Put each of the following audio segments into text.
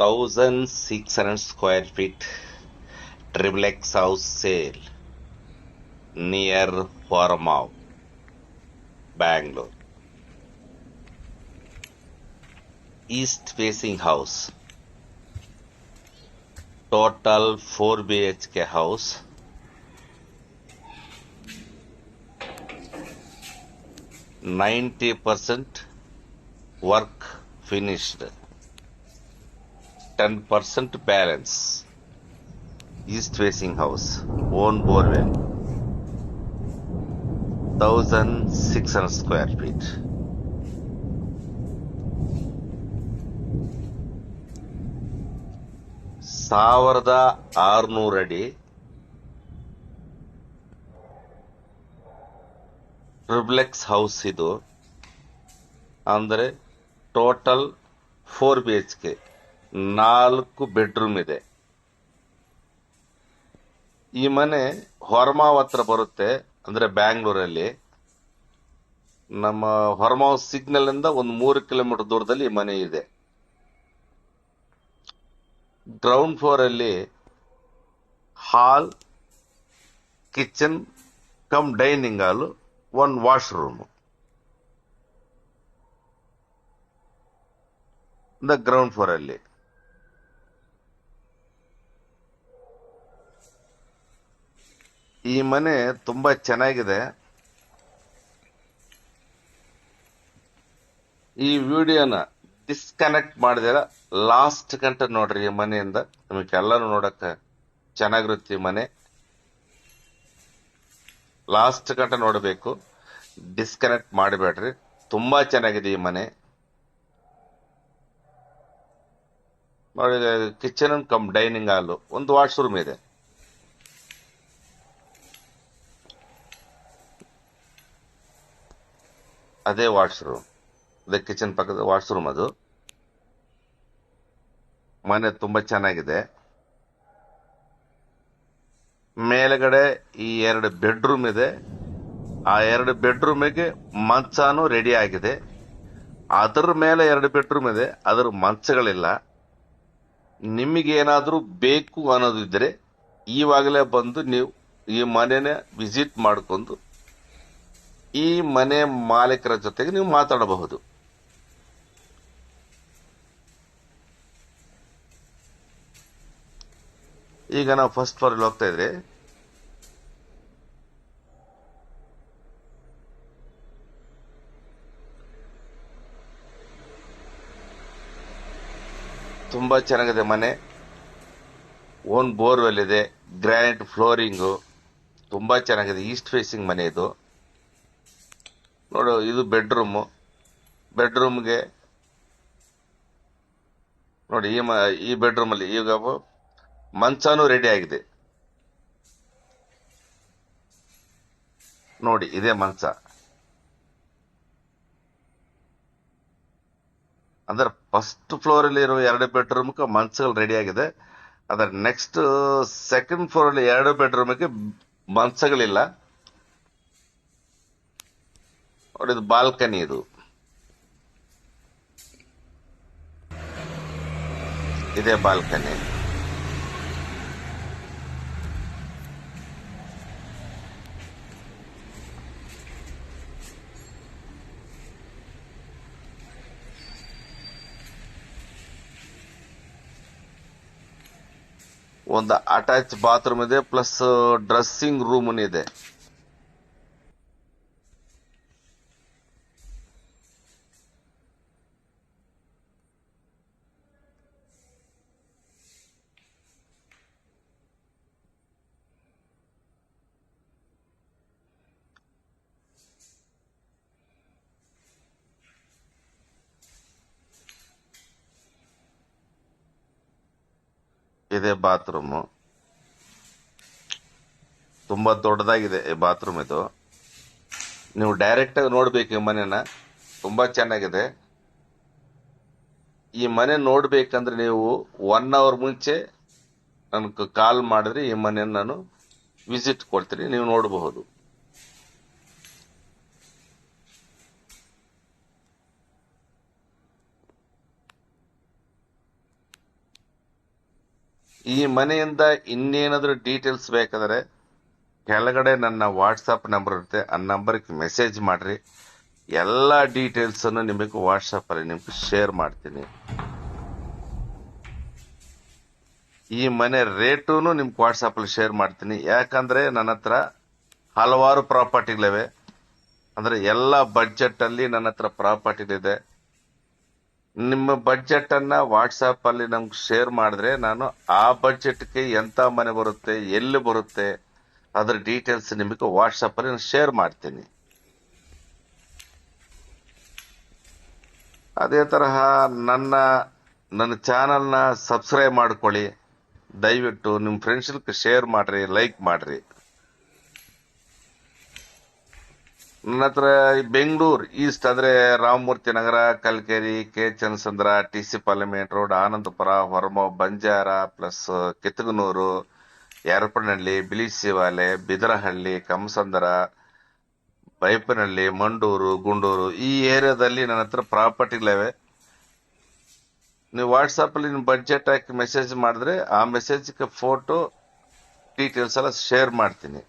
1,600 square feet triplex house sale near Varamav, Bangalore. East facing house. Total 4 BHK house. %90 work finished. 10% balance. East facing house. Own borewell. 1,600 square feet. ಸಾವಿರದ 600 ಅಡಿ triplex house ಇದು. ಅಂದ್ರೆ total 4 BHK, 4 bedroom ಇದೆ. ಈ ಮನೆ ಹೊರಮಾವ್ ಹತ್ರ ಬರುತ್ತೆ. ಅಂದ್ರೆ ಬ್ಯಾಂಗ್ಳೂರಲ್ಲಿ ನಮ್ಮ ಹೊರಮಾವ್ ಸಿಗ್ನಲ್ ಇಂದ ಒಂದು 3 ಕಿಲೋಮೀಟರ್ ದೂರದಲ್ಲಿ ಈ ಮನೆ ಇದೆ. ಗ್ರೌಂಡ್ ಫ್ಲೋರ್ ಅಲ್ಲಿ hall, kitchen cum dining hall, 1 washroom. Ground floor ಅಲ್ಲಿ ಈ ಮನೆ ತುಂಬಾ ಚೆನ್ನಾಗಿದೆ. ಈ ವಿಡಿಯೋನ ಡಿಸ್ಕನೆಕ್ಟ್ ಮಾಡಿದಿರ ಲಾಸ್ಟ್ ಗಂಟೆ ನೋಡ್ರಿ. ಈ ಮನೆಯಿಂದ ನಿಮಗೆ ಎಲ್ಲಾನು ನೋಡಕ್ಕೆ ಚೆನ್ನಾಗಿರುತ್ತೆ. ಈ ಮನೆ ಲಾಸ್ಟ್ ಗಂಟೆ ನೋಡಬೇಕು, ಡಿಸ್ಕನೆಕ್ಟ್ ಮಾಡಬೇಡ್ರಿ. ತುಂಬಾ ಚೆನ್ನಾಗಿದೆ ಈ ಮನೆ ನೋಡಿ. Kitchen cum dining hall, 1 washroom ಇದೆ. ಅದೇ ವಾಶ್ರೂಮ್, ಅದೇ ಕಿಚನ್ ಪಕ್ಕದ ವಾಶ್ರೂಮ್ ಅದು. ಮನೆ ತುಂಬಾ ಚೆನ್ನಾಗಿದೆ. ಮೇಲ್ಗಡೆ ಈ 2 ಬೆಡ್ರೂಮ್ ಇದೆ. ಆ 2 ಬೆಡ್ರೂಮಿಗೆ ಮಂಚಾನು ರೆಡಿ ಆಗಿದೆ. ಅದರ ಮೇಲೆ 2 ಬೆಡ್ರೂಮ್ ಇದೆ, ಅದರ ಮಂಚಗಳಿಲ್ಲ. ನಿಮಗೇನಾದ್ರೂ ಬೇಕು ಅನ್ನೋದಿದ್ರೆ ಇವಾಗಲೇ ಬಂದು ನೀವು ಈ ಮನೆನ ವಿಸಿಟ್ ಮಾಡ್ಕೊಂಡು ಈ ಮನೆ ಮಾಲೀಕರ ಜೊತೆಗೆ ನೀವು ಮಾತಾಡಬಹುದು. ಈಗ ನಾವು ಫಸ್ಟ್ ಫ್ಲೋರ್ ಹೋಗ್ತಾ ಇದ್ರಿ. ತುಂಬಾ ಚೆನ್ನಾಗಿದೆ ಮನೆ. ಓನ್ ಬೋರ್ವೆಲ್ ಇದೆ, ಗ್ರಾನೈಟ್ ಫ್ಲೋರಿಂಗು, ತುಂಬಾ ಚೆನ್ನಾಗಿದೆ. ಈಸ್ಟ್ ಫೇಸಿಂಗ್ ಮನೆ ಇದು. ನೋಡು, ಇದು ಬೆಡ್ರೂಮ್. ಬೆಡ್ರೂಮ್ಗೆ ನೋಡಿ, ಈ ಬೆಡ್ರೂಮ್ ಅಲ್ಲಿ ಈಗ ಮಂಚಾನು ರೆಡಿ ಆಗಿದೆ. ನೋಡಿ, ಇದೇ ಮಂಚ. ಅಂದ್ರೆ ಫಸ್ಟ್ ಫ್ಲೋರ್ ಅಲ್ಲಿ ಇರೋ 2 ಬೆಡ್ರೂಮ್ ಮಂಚಗಳು ರೆಡಿ ಆಗಿದೆ. ಅದರ ನೆಕ್ಸ್ಟ್ ಸೆಕೆಂಡ್ ಫ್ಲೋರ್ ಅಲ್ಲಿ 2 ಬೆಡ್ರೂಮ್ಗೆ ಮಂಚಗಳಿಲ್ಲ. ನೋಡಿ, ಇದು ಬಾಲ್ಕನಿ. ಇದು ಇದೇ ಬಾಲ್ಕನಿ. ಒಂದು ಅಟ್ಯಾಚ್ ಬಾತ್ರೂಮ್ ಇದೆ, ಪ್ಲಸ್ ಡ್ರೆಸ್ಸಿಂಗ್ ರೂಮ್ ಇದೆ. ಇದೇ ಬಾತ್ರೂಮ್. ತುಂಬಾ ದೊಡ್ಡದಾಗಿದೆ ಈ ಬಾತ್ರೂಮ್ ಇದು. ನೀವು ಡೈರೆಕ್ಟ್ ಆಗಿ ನೋಡ್ಬೇಕು ಈ ಮನೆನ. ತುಂಬಾ ಚೆನ್ನಾಗಿದೆ. ಈ ಮನೆ ನೋಡ್ಬೇಕಂದ್ರೆ ನೀವು 1 ಅವರ್ ಮುಂಚೆ ನನ್ಗೆ ಕಾಲ್ ಮಾಡಿದ್ರೆ ಈ ಮನೆಯನ್ನು ನಾನು ವಿಸಿಟ್ ಕೊಡ್ತೀನಿ, ನೀವು ನೋಡಬಹುದು. ಈ ಮನೆಯಿಂದ ಇನ್ನೇನಾದ್ರೂ ಡೀಟೇಲ್ಸ್ ಬೇಕಾದ್ರೆ ಕೆಳಗಡೆ ನನ್ನ ವಾಟ್ಸಪ್ ನಂಬರ್ ಇರುತ್ತೆ, ಆ ನಂಬರ್ಗೆ ಮೆಸೇಜ್ ಮಾಡ್ರಿ. ಎಲ್ಲಾ ಡೀಟೇಲ್ಸ್ ಅನ್ನು ನಿಮಗೆ ವಾಟ್ಸಪ್ ಅಲ್ಲಿ ನಿಮ್ಗೆ ಶೇರ್ ಮಾಡ್ತೀನಿ. ಈ ಮನೆ ರೇಟುನು ನಿಮ್ಗೆ ವಾಟ್ಸಪ್ ಅಲ್ಲಿ ಶೇರ್ ಮಾಡ್ತೀನಿ. ಯಾಕಂದ್ರೆ ನನ್ನ ಹತ್ರ ಹಲವಾರು ಪ್ರಾಪರ್ಟಿಗಳಿವೆ. ಅಂದ್ರೆ ಎಲ್ಲ ಬಡ್ಜೆಟ್ ಅಲ್ಲಿ ನನ್ನ ಹತ್ರ ಪ್ರಾಪರ್ಟಿಗಳಿದೆ. ನಿಮ್ಮ ಬಡ್ಜೆಟ್ ಅನ್ನ ವಾಟ್ಸಾಪ್ ಅಲ್ಲಿ ನಮ್ಗೆ ಶೇರ್ ಮಾಡಿದ್ರೆ ನಾನು ಆ ಬಡ್ಜೆಟ್ಗೆ ಎಂತ ಮನೆ ಬರುತ್ತೆ, ಎಲ್ಲಿ ಬರುತ್ತೆ, ಅದ್ರ ಡೀಟೇಲ್ಸ್ ನಿಮಗೆ ವಾಟ್ಸಾಪ್ ಅಲ್ಲಿ ನಾನು ಶೇರ್ ಮಾಡ್ತೀನಿ. ಅದೇ ತರಹ ನನ್ನ ಚಾನಲ್ನ ಸಬ್ಸ್ಕ್ರೈಬ್ ಮಾಡ್ಕೊಳ್ಳಿ. ದಯವಿಟ್ಟು ನಿಮ್ಮ ಫ್ರೆಂಡ್ಸ್ಗೆ ಶೇರ್ ಮಾಡ್ರಿ, ಲೈಕ್ ಮಾಡ್ರಿ. ನನ್ನ ಹತ್ರ ಬೆಂಗಳೂರು ಈಸ್ಟ್ ಅಂದ್ರೆ Ramamurthy Nagar, Kalkere, K Channasandra, TC. Parliament Road, Anandapura, ಹೊರಮ, ಬಂಜಾರ ಪ್ಲಸ್ ಕಿತ್ತಗನೂರು, ಯರಪನಹಳ್ಳಿ, ಬಿಳಿಸಿವಾಲೆ, ಬಿದರಹಳ್ಳಿ, ಕಮಸಂದ್ರ, ಬೈಪನಹಳ್ಳಿ, ಮಂಡೂರು, ಗುಂಡೂರು ಈ ಏರಿಯಾದಲ್ಲಿ ನನ್ನ ಹತ್ರ ಪ್ರಾಪರ್ಟಿಗಳಿವೆ. ನೀವು ವಾಟ್ಸಾಪ್ ಅಲ್ಲಿ ನಿಮ್ಮ ಬಡ್ಜೆಟ್ ಹಾಕಿ ಮೆಸೇಜ್ ಮಾಡಿದ್ರೆ ಆ ಮೆಸೇಜ್ಗೆ ಫೋಟೋ ಡೀಟೇಲ್ಸ್ ಎಲ್ಲ ಶೇರ್ ಮಾಡ್ತೀನಿ.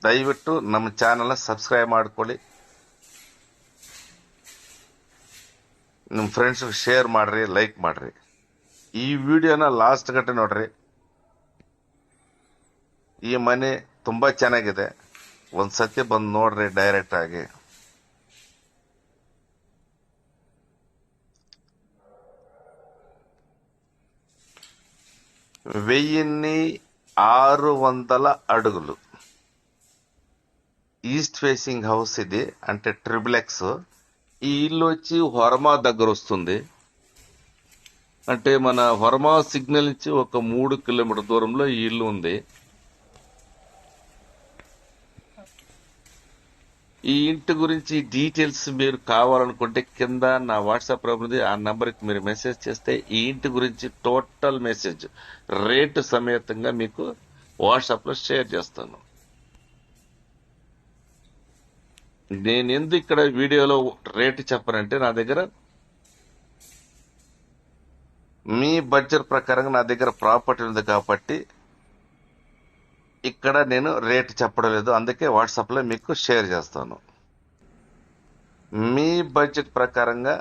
ದಯವಿಟ್ಟು ನಮ್ಮ ಚಾನಲ್ನ ಸಬ್ಸ್ಕ್ರೈಬ್ ಮಾಡ್ಕೊಳ್ಳಿ, ನಿಮ್ಮ ಫ್ರೆಂಡ್ಸ್ ಶೇರ್ ಮಾಡ್ರಿ, ಲೈಕ್ ಮಾಡ್ರಿ. ಈ ವಿಡಿಯೋನ ಲಾಸ್ಟ್ ಗಂಟೆ ನೋಡ್ರಿ. ಈ ಮನೆ ತುಂಬಾ ಚೆನ್ನಾಗಿದೆ, ಒಂದ್ಸತಿ ಬಂದು ನೋಡ್ರಿ ಡೈರೆಕ್ಟ್ ಆಗಿ. వెయ్యిన్ని 600 అడుగులు ఈస్ట్ ఫేసింగ్ హౌస్ ఇది. అంటే ట్రిపులెక్స్. ఈ ఇల్లు వచ్చి హొరమా దగ్గర వస్తుంది. అంటే మన హొరమా సిగ్నల్ నుంచి ఒక 3 కిలోమీటర్ దూరంలో ఈ ఇల్లు ఉంది. ఈ ఇంటి గురించి డీటెయిల్స్ మీరు కావాలనుకుంటే కింద నా వాట్సాప్ ఉంది, ఆ నంబర్కి మీరు మెసేజ్ చేస్తే ఈ ఇంటి గురించి టోటల్ మెసేజ్ రేటు సమేతంగా మీకు వాట్సాప్ లో షేర్ చేస్తాను. నేను ఎందుకు ఇక్కడ వీడియోలో రేటు చెప్పనంటే నా దగ్గర మీ బడ్జెట్ ప్రకారంగా నా దగ్గర ప్రాపర్టీ ఉంది కాబట్టి ఇక్కడ నేను రేట్ చెప్పడం లేదు. అందుకే వాట్సాప్ లో మీకు షేర్ చేస్తాను. మీ బడ్జెట్ ప్రకారంగా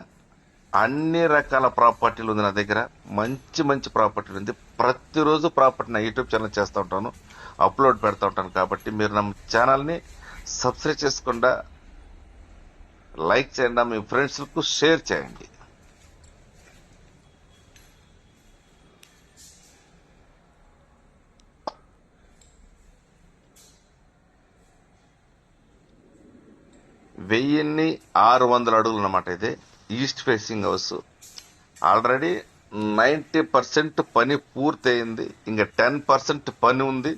అన్ని రకాల ప్రాపర్టీలు ఉంది నా దగ్గర. మంచి మంచి ప్రాపర్టీలు ఉంది. ప్రతిరోజు ప్రాపర్టీ నా యూట్యూబ్ ఛానల్ చేస్తూ ఉంటాను, అప్లోడ్ పెడతా ఉంటాను. కాబట్టి మీరు నా ఛానల్ ని సబ్స్క్రైబ్ చేసుకుండా లైక్ చేయండి, మీ ఫ్రెండ్స్ కు షేర్ చేయండి. వెయ్యిన్ని 600 అడుగులు అన్నమాట. ఇది ఈస్ట్ ఫేసింగ్ హౌస్. ఆల్రెడీ 90% పని పూర్తయింది, ఇంకా 10% పని ఉంది.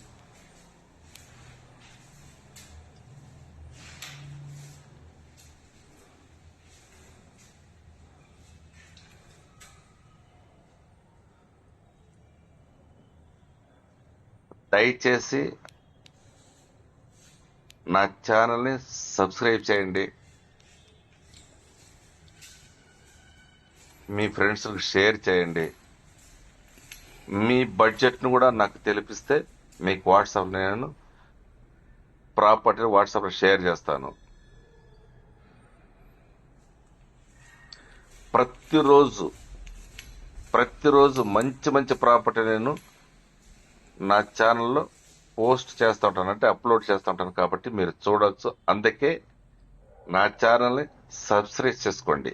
దయచేసి నా ఛానల్ ని సబ్స్క్రైబ్ చేయండి, మీ ఫ్రెండ్స్ షేర్ చేయండి. మీ బడ్జెట్ ను కూడా నాకు తెలిపిస్తే మీకు వాట్సాప్ నేను ప్రాపర్టీ వాట్సాప్ లో షేర్ చేస్తాను. ప్రతిరోజు మంచి మంచి ప్రాపర్టీ నేను నా ఛానల్లో పోస్ట్ చేస్తూ ఉంటాను, అంటే అప్లోడ్ చేస్తూ ఉంటాను. కాబట్టి మీరు చూడొచ్చు. అందుకే నా ఛానల్ని సబ్స్క్రైబ్ చేసుకోండి.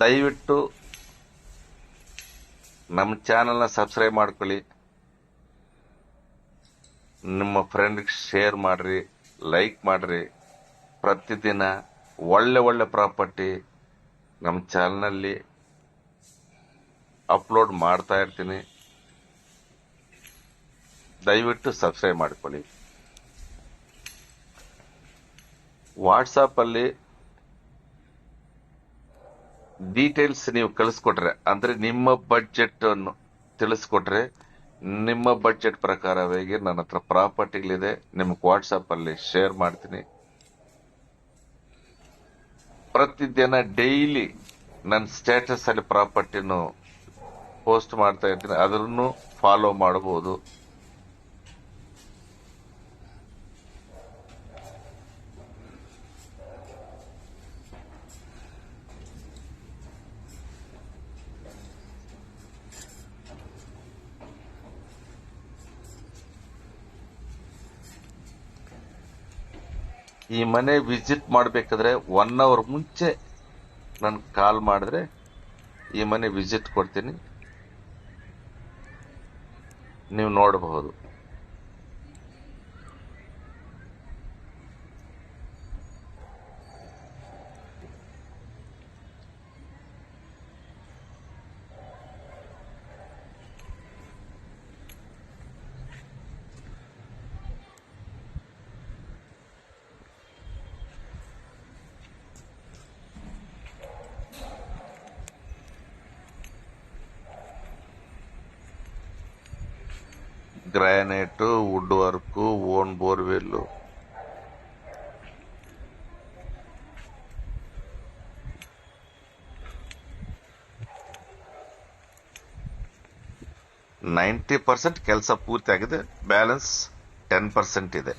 ದಯವಿಟ್ಟು ನಮ್ಮ ಚಾನಲ್ನ ಸಬ್ಸ್ಕ್ರೈಬ್ ಮಾಡ್ಕೊಳ್ಳಿ, ನಿಮ್ಮ ಫ್ರೆಂಡ್ಗೆ ಶೇರ್ ಮಾಡ್ರಿ, ಲೈಕ್ ಮಾಡ್ರಿ. ಪ್ರತಿದಿನ ಒಳ್ಳೆ ಒಳ್ಳೆ ಪ್ರಾಪರ್ಟಿ ನಮ್ಮ ಚಾನಲ್ನಲ್ಲಿ ಅಪ್ಲೋಡ್ ಮಾಡ್ತಾ ಇರ್ತೀನಿ. ದಯವಿಟ್ಟು ಸಬ್ಸ್ಕ್ರೈಬ್ ಮಾಡ್ಕೊಳ್ಳಿ. ವಾಟ್ಸಾಪ್ ಅಲ್ಲಿ ಡೀಟೇಲ್ಸ್ ನೀವು ಕಳಿಸ್ಕೊಟ್ರೆ, ಅಂದ್ರೆ ನಿಮ್ಮ ಬಡ್ಜೆಟ್ ಅನ್ನು ತಿಳಿಸ್ಕೊಟ್ರೆ ನಿಮ್ಮ ಬಡ್ಜೆಟ್ ಪ್ರಕಾರವಾಗಿ ನನ್ನ ಹತ್ರ ಪ್ರಾಪರ್ಟಿಗಳಿದೆ, ನಿಮ್ಗೆ ವಾಟ್ಸಪ್ ಅಲ್ಲಿ ಶೇರ್ ಮಾಡ್ತೀನಿ. ಪ್ರತಿದಿನ ಡೈಲಿ ನನ್ನ ಸ್ಟೇಟಸ್ ಅಲ್ಲಿ ಪ್ರಾಪರ್ಟಿನು ಪೋಸ್ಟ್ ಮಾಡ್ತಾ ಇರ್ತೀನಿ, ಅದನ್ನು ಫಾಲೋ ಮಾಡಬಹುದು. ಈ ಮನೆ ವಿಸಿಟ್ ಮಾಡ್ಬೇಕಾದ್ರೆ 1 ಅವರ್ ಮುಂಚೆ ನನ್ ಕಾಲ್ ಮಾಡಿದ್ರೆ ಈ ಮನೆ ವಿಸಿಟ್ ಕೊಡ್ತೀನಿ, ನೀವು ನೋಡಬಹುದು. Granite, wood work, own borewell. Ninety percent ಕೆಲಸ ಪೂರ್ತಿ ಆಗಿದೆ, ಬ್ಯಾಲೆನ್ಸ್ 10% ಇದೆ.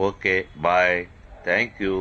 Okay, bye, thank you.